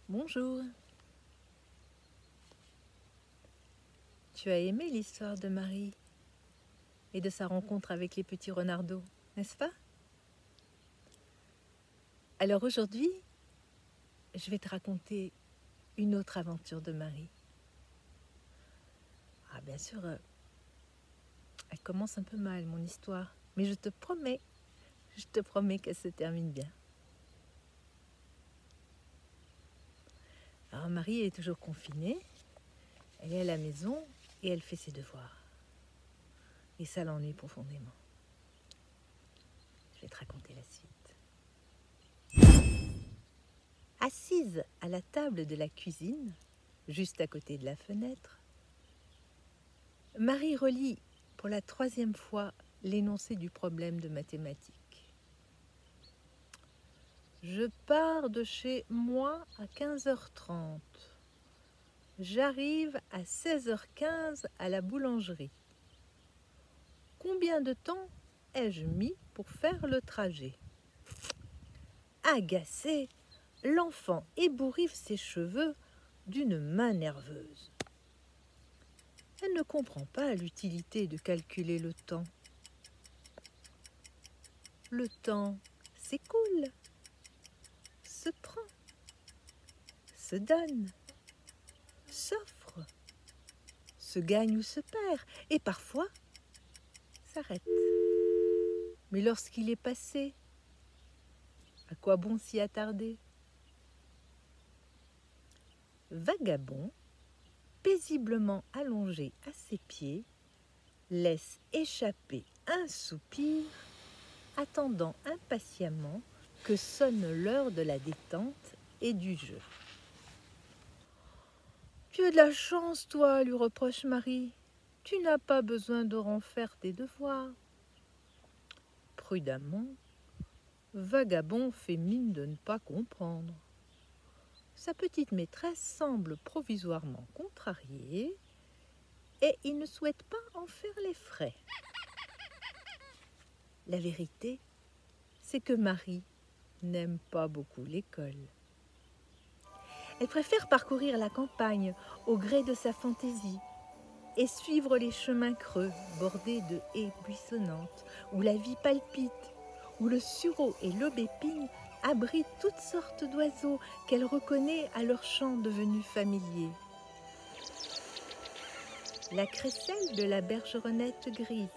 Bonjour. Tu as aimé l'histoire de Marie et de sa rencontre avec les petits renardeaux, n'est-ce pas? Alors aujourd'hui, je vais te raconter une autre aventure de Marie. Ah bien sûr, elle commence un peu mal mon histoire, mais je te promets qu'elle se termine bien. Alors Marie est toujours confinée, elle est à la maison et elle fait ses devoirs. Et ça l'ennuie profondément. Je vais te raconter la suite. Assise à la table de la cuisine, juste à côté de la fenêtre, Marie relit pour la 3e fois l'énoncé du problème de mathématiques. Je pars de chez moi à 15h30. J'arrive à 16h15 à la boulangerie. Combien de temps ai-je mis pour faire le trajet? Agacée, l'enfant ébouriffe ses cheveux d'une main nerveuse. Elle ne comprend pas l'utilité de calculer le temps. Le temps s'écoule, se prend, se donne, s'offre, se gagne ou se perd, et parfois s'arrête. Mais lorsqu'il est passé, à quoi bon s'y attarder? Vagabond, paisiblement allongé à ses pieds, laisse échapper un soupir, attendant impatiemment que sonne l'heure de la détente et du jeu. « Tu as de la chance, toi, lui reproche Marie. Tu n'as pas besoin de refaire tes devoirs. » Prudemment, Vagabond fait mine de ne pas comprendre. Sa petite maîtresse semble provisoirement contrariée et il ne souhaite pas en faire les frais. La vérité, c'est que Marie n'aime pas beaucoup l'école. Elle préfère parcourir la campagne au gré de sa fantaisie et suivre les chemins creux bordés de haies buissonnantes où la vie palpite, où le sureau et l'aubépine abritent toutes sortes d'oiseaux qu'elle reconnaît à leur chant devenu familier. La crécelle de la bergeronnette grise,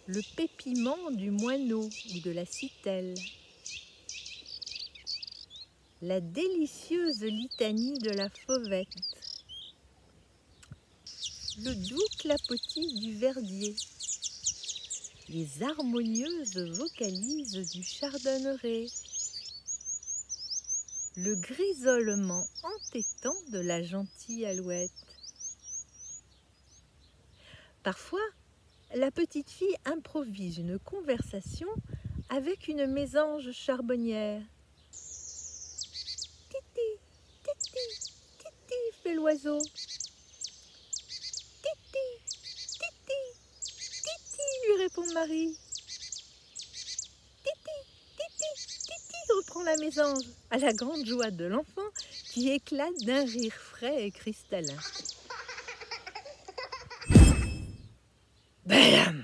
le pépiment du moineau ou de la citelle, la délicieuse litanie de la fauvette, le doux clapotis du verdier, les harmonieuses vocalises du chardonneret, le grisonnement entêtant de la gentille alouette. Parfois, la petite fille improvise une conversation avec une mésange charbonnière. « Titi, titi, titi » fait l'oiseau. « Titi, titi, titi » lui répond Marie. « Titi, titi, titi » reprend la mésange, à la grande joie de l'enfant qui éclate d'un rire frais et cristallin. Bam!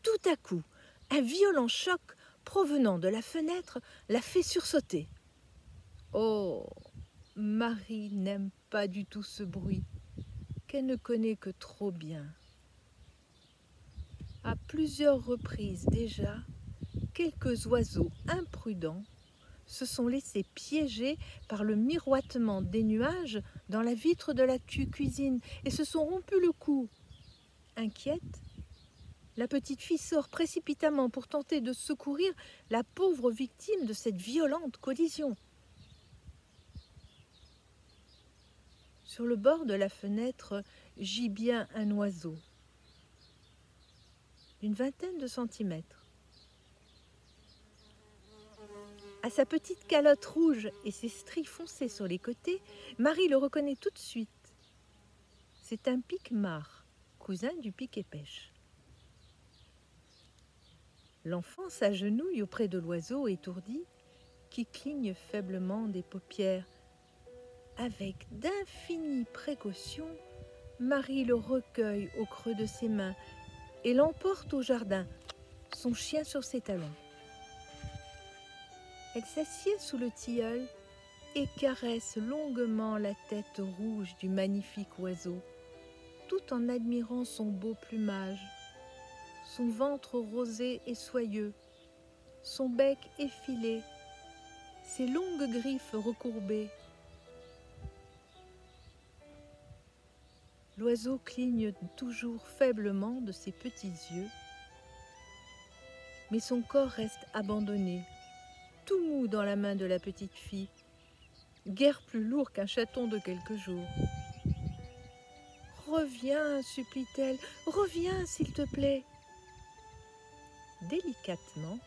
Tout à coup, un violent choc provenant de la fenêtre la fait sursauter. Oh, Marie n'aime pas du tout ce bruit, qu'elle ne connaît que trop bien. À plusieurs reprises déjà, quelques oiseaux imprudents se sont laissés piéger par le miroitement des nuages dans la vitre de la cuisine et se sont rompus le cou. Inquiète, la petite fille sort précipitamment pour tenter de secourir la pauvre victime de cette violente collision. Sur le bord de la fenêtre gît bien un oiseau d'une vingtaine de centimètres. À sa petite calotte rouge et ses stries foncées sur les côtés, Marie le reconnaît tout de suite. C'est un pique-mare, cousin du pique-et-pêche. L'enfant s'agenouille auprès de l'oiseau étourdi qui cligne faiblement des paupières. Avec d'infinies précautions, Marie le recueille au creux de ses mains et l'emporte au jardin, son chien sur ses talons. Elle s'assied sous le tilleul et caresse longuement la tête rouge du magnifique oiseau, tout en admirant son beau plumage, son ventre rosé et soyeux, son bec effilé, ses longues griffes recourbées. L'oiseau cligne toujours faiblement de ses petits yeux, mais son corps reste abandonné, tout mou dans la main de la petite fille, guère plus lourd qu'un chaton de quelques jours. « Reviens, supplie-t-elle, reviens, s'il te plaît. » Délicatement,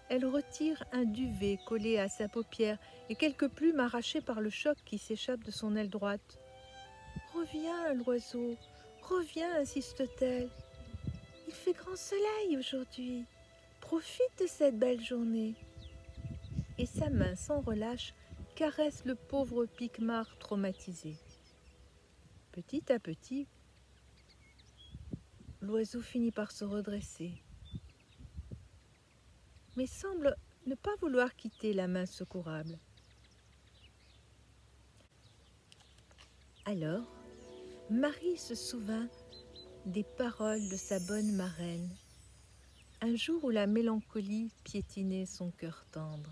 elle retire un duvet collé à sa paupière et quelques plumes arrachées par le choc qui s'échappe de son aile droite. « Reviens, l'oiseau, reviens, insiste-t-elle. Il fait grand soleil aujourd'hui. Profite de cette belle journée. » Et sa main sans relâche caresse le pauvre piquemar traumatisé. Petit à petit, l'oiseau finit par se redresser, mais semble ne pas vouloir quitter la main secourable. Alors, Marie se souvint des paroles de sa bonne marraine, un jour où la mélancolie piétinait son cœur tendre.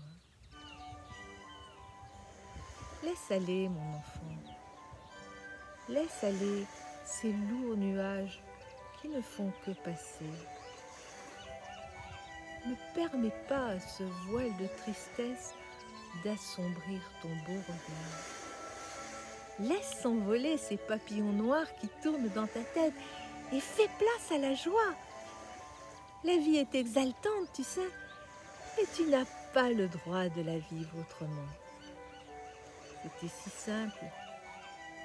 « Laisse aller, mon enfant, laisse aller ces lourds nuages qui ne font que passer. Ne permets pas à ce voile de tristesse d'assombrir ton beau regard. Laisse s'envoler ces papillons noirs qui tournent dans ta tête et fais place à la joie. La vie est exaltante, tu sais, et tu n'as pas le droit de la vivre autrement. » C'était si simple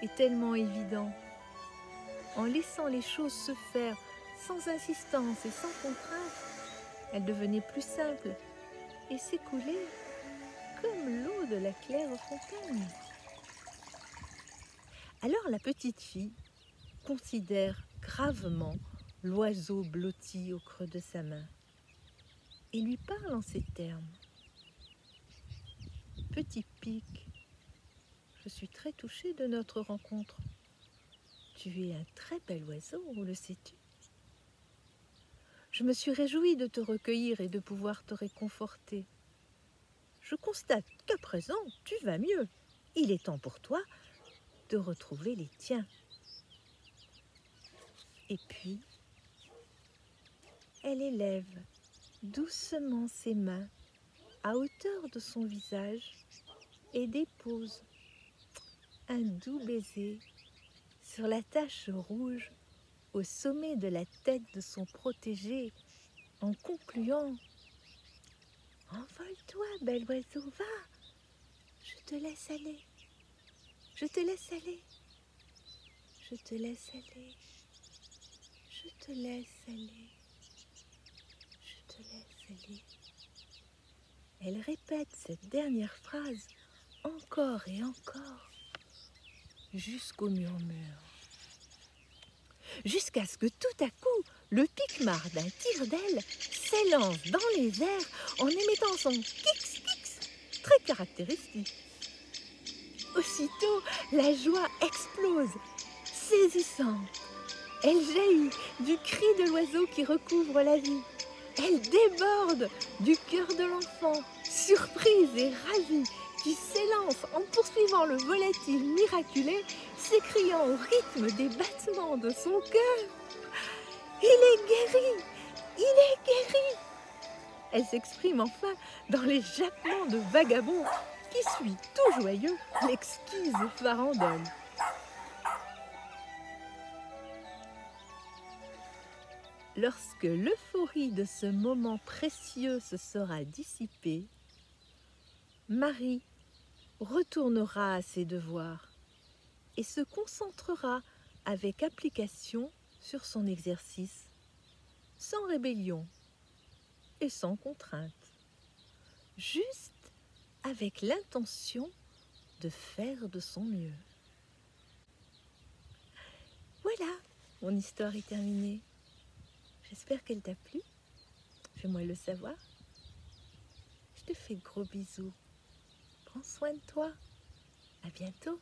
et tellement évident. En laissant les choses se faire sans insistance et sans contrainte, elles devenaient plus simples et s'écoulaient comme l'eau de la claire fontaine. Alors la petite fille considère gravement l'oiseau blotti au creux de sa main et lui parle en ces termes. « Petit Pic, je suis très touchée de notre rencontre. Tu es un très bel oiseau, le sais-tu? Je me suis réjouie de te recueillir et de pouvoir te réconforter. Je constate qu'à présent, tu vas mieux. Il est temps pour toi de retrouver les tiens. » Et puis, elle élève doucement ses mains à hauteur de son visage et dépose un doux baiser sur la tache rouge au sommet de la tête de son protégé en concluant « Envole-toi, bel oiseau, va, je te laisse aller, je te laisse aller, je te laisse aller, je te laisse aller, je te laisse aller. » Elle répète cette dernière phrase encore et encore jusqu'au murmure. Jusqu'à ce que tout à coup, le piquemar d'un tire-d'aile s'élance dans les airs en émettant son kix-kix très caractéristique. Aussitôt, la joie explose, saisissante. Elle jaillit du cri de l'oiseau qui recouvre la vie. Elle déborde du cœur de l'enfant, surprise et ravie, qui s'élance en poursuivant le volatile miraculé, s'écriant au rythme des battements de son cœur. « Il est guéri! Il est guéri !» Elle s'exprime enfin dans les jappements de vagabond qui suit tout joyeux l'exquise farandole. Lorsque l'euphorie de ce moment précieux se sera dissipée, Marie retournera à ses devoirs et se concentrera avec application sur son exercice, sans rébellion et sans contrainte, juste avec l'intention de faire de son mieux. Voilà, mon histoire est terminée. J'espère qu'elle t'a plu. Fais-moi le savoir. Je te fais de gros bisous. Prends soin de toi. À bientôt.